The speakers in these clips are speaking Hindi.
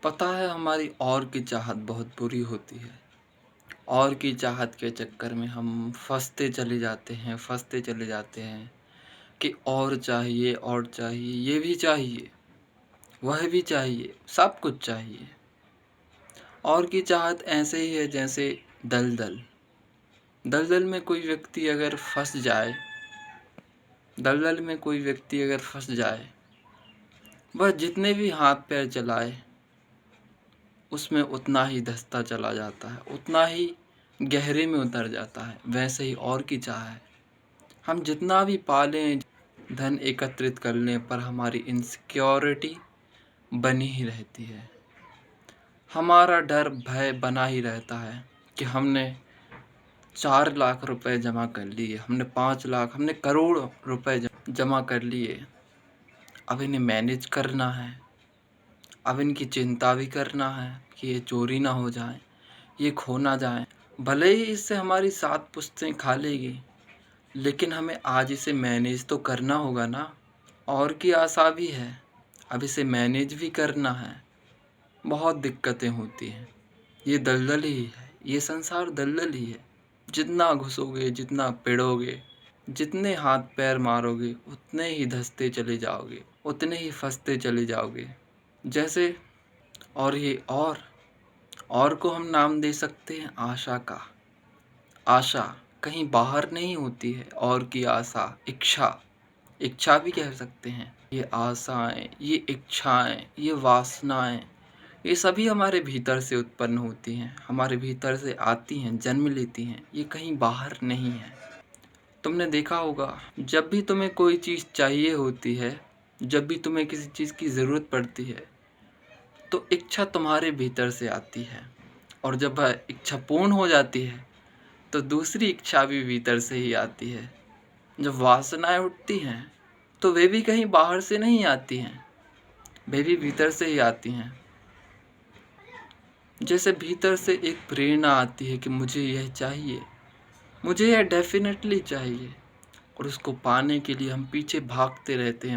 पता है हमारी और की चाहत बहुत बुरी होती है। और की चाहत के चक्कर में हम फँसते चले जाते हैं कि और चाहिए, ये भी चाहिए, वह भी चाहिए, सब कुछ चाहिए। और की चाहत ऐसे ही है जैसे दलदल। दलदल में कोई व्यक्ति अगर फँस जाए दलदल में कोई व्यक्ति अगर फँस जाए, वह जितने भी हाथ पैर चलाए उसमें उतना ही धँसता चला जाता है, उतना ही गहरे में उतर जाता है। वैसे ही और की चाह है। हम जितना भी पालें, धन एकत्रित करने पर हमारी इनसिक्योरिटी बनी ही रहती है। हमारा डर भय बना ही रहता है कि हमने 4 लाख रुपए जमा कर लिए, हमने 5 लाख, हमने करोड़ रुपए जमा कर लिए। अब इन्हें मैनेज करना है, अब इनकी चिंता भी करना है कि ये चोरी ना हो जाए, ये खो ना जाए। भले ही इससे हमारी 7 पुश्तें खा लेगी, लेकिन हमें आज इसे मैनेज तो करना होगा ना। और की आशा भी है, अब इसे मैनेज भी करना है। बहुत दिक्कतें होती हैं। ये दलदल ही है, ये संसार दलदल ही है। जितना घुसोगे, जितना पिड़ोगे, जितने हाथ पैर मारोगे, उतने ही धँसते चले जाओगे, उतने ही फँसते चले जाओगे। जैसे और ये और को हम नाम दे सकते हैं आशा का। आशा कहीं बाहर नहीं होती है, और की आशा, इच्छा भी कह सकते हैं। ये आशाएं, ये इच्छाएं, ये वासनाएं, ये सभी हमारे भीतर से उत्पन्न होती हैं, हमारे भीतर से आती हैं, जन्म लेती हैं। ये कहीं बाहर नहीं है। तुमने देखा होगा, जब भी तुम्हें कोई चीज़ चाहिए होती है, जब भी तुम्हें किसी चीज़ की ज़रूरत पड़ती है, तो इच्छा तुम्हारे भीतर से आती है, और जब वह इच्छा पूर्ण हो जाती है तो दूसरी इच्छा भी भीतर से ही आती है। जब वासनाएं उठती हैं तो वे भी कहीं बाहर से नहीं आती हैं, वे भी भीतर से ही आती हैं। जैसे भीतर से एक प्रेरणा आती है कि मुझे यह चाहिए, मुझे यह डेफिनेटली चाहिए, और उसको पाने के लिए हम पीछे भागते रहते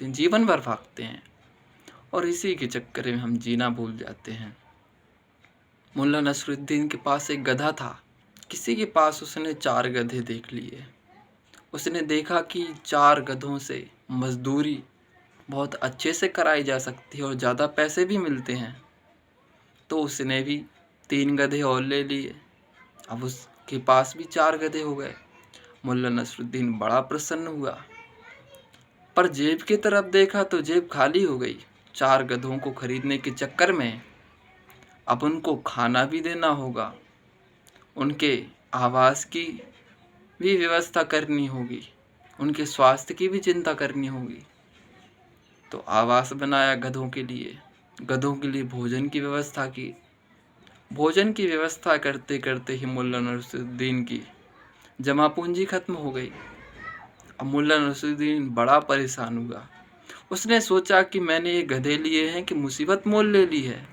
हैं, जीवन भर भागते हैं, और इसी के चक्कर में हम जीना भूल जाते हैं। मुल्ला नसरुद्दीन के पास एक गधा था। किसी के पास उसने 4 गधे देख लिए। उसने देखा कि 4 गधों से मजदूरी बहुत अच्छे से कराई जा सकती है और ज़्यादा पैसे भी मिलते हैं। तो उसने भी 3 गधे और ले लिए। अब उसके पास भी 4 गधे हो गए। मुल्ला नसरुद्दीन बड़ा प्रसन्न हुआ, पर जेब की तरफ देखा तो जेब खाली हो गई। 4 गधों को खरीदने के चक्कर में अब उनको खाना भी देना होगा, उनके आवास की भी व्यवस्था करनी होगी, उनके स्वास्थ्य की भी चिंता करनी होगी। तो आवास बनाया गधों के लिए भोजन की व्यवस्था की। भोजन की व्यवस्था करते करते ही मुल्ला नसरुद्दीन की जमा पूंजी खत्म हो गई। अब मुल्ला नसरुद्दीन बड़ा परेशान हुआ। उसने सोचा कि मैंने ये गधे लिए हैं कि मुसीबत मोल ले ली है।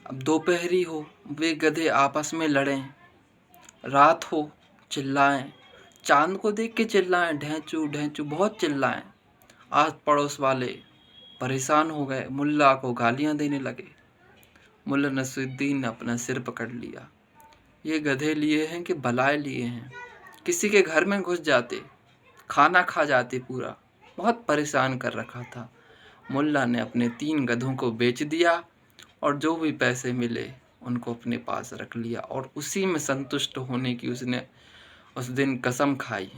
अब दोपहरी हो, वे गधे आपस में लड़ें, रात हो, चिल्लाएं, चांद को देख के चिल्लाएं, ढैंचू ढैंचू बहुत चिल्लाएं। आस पड़ोस वाले परेशान हो गए, मुल्ला को गालियां देने लगे। मुल्ला नसरुद्दीन ने अपना सिर पकड़ लिया। ये गधे लिए हैं कि भलाए लिए हैं? किसी के घर में घुस जाते, खाना खा जाते पूरा। बहुत परेशान कर रखा था। मुल्ला ने अपने 3 गधों को बेच दिया और जो भी पैसे मिले उनको अपने पास रख लिया, और उसी में संतुष्ट होने की उसने उस दिन कसम खाई।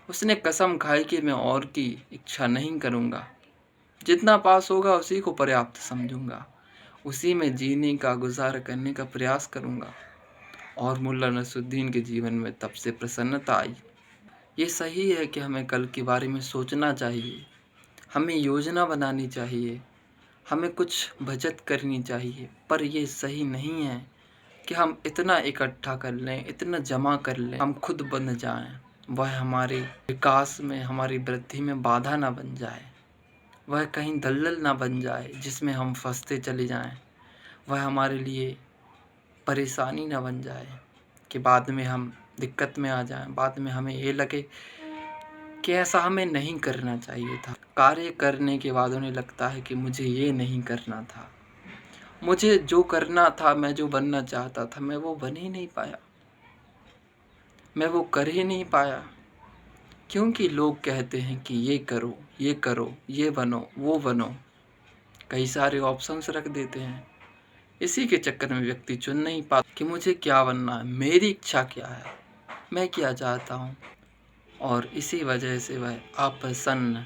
उसने कसम खाई कि मैं और की इच्छा नहीं करूँगा, जितना पास होगा उसी को पर्याप्त समझूंगा, उसी में जीने का, गुजारा करने का प्रयास करूँगा। और मुल्ला नसरुद्दीन के जीवन में तब से प्रसन्नता आई। ये सही है कि हमें कल के बारे में सोचना चाहिए, हमें योजना बनानी चाहिए, हमें कुछ बचत करनी चाहिए, पर ये सही नहीं है कि हम इतना इकट्ठा कर लें, इतना जमा कर लें, हम खुद बन जाएं, वह हमारे विकास में, हमारी वृद्धि में बाधा ना बन जाए, वह कहीं दलदल ना बन जाए जिसमें हम फंसते चले जाएं, वह हमारे लिए परेशानी ना बन जाए कि बाद में हम दिक्कत में आ जाएं, बाद में हमें ये लगे कि ऐसा हमें नहीं करना चाहिए था। कार्य करने के बाद उन्हें लगता है कि मुझे ये नहीं करना था। मुझे जो करना था, मैं जो बनना चाहता था, मैं वो बन ही नहीं पाया, मैं वो कर ही नहीं पाया, क्योंकि लोग कहते हैं कि ये करो, ये करो, ये बनो, वो बनो, कई सारे ऑप्शंस रख देते हैं। इसी के चक्कर में व्यक्ति चुन नहीं पाता कि मुझे क्या बनना है, मेरी इच्छा क्या है, मैं क्या चाहता हूँ, और इसी वजह से वह अप्रसन्न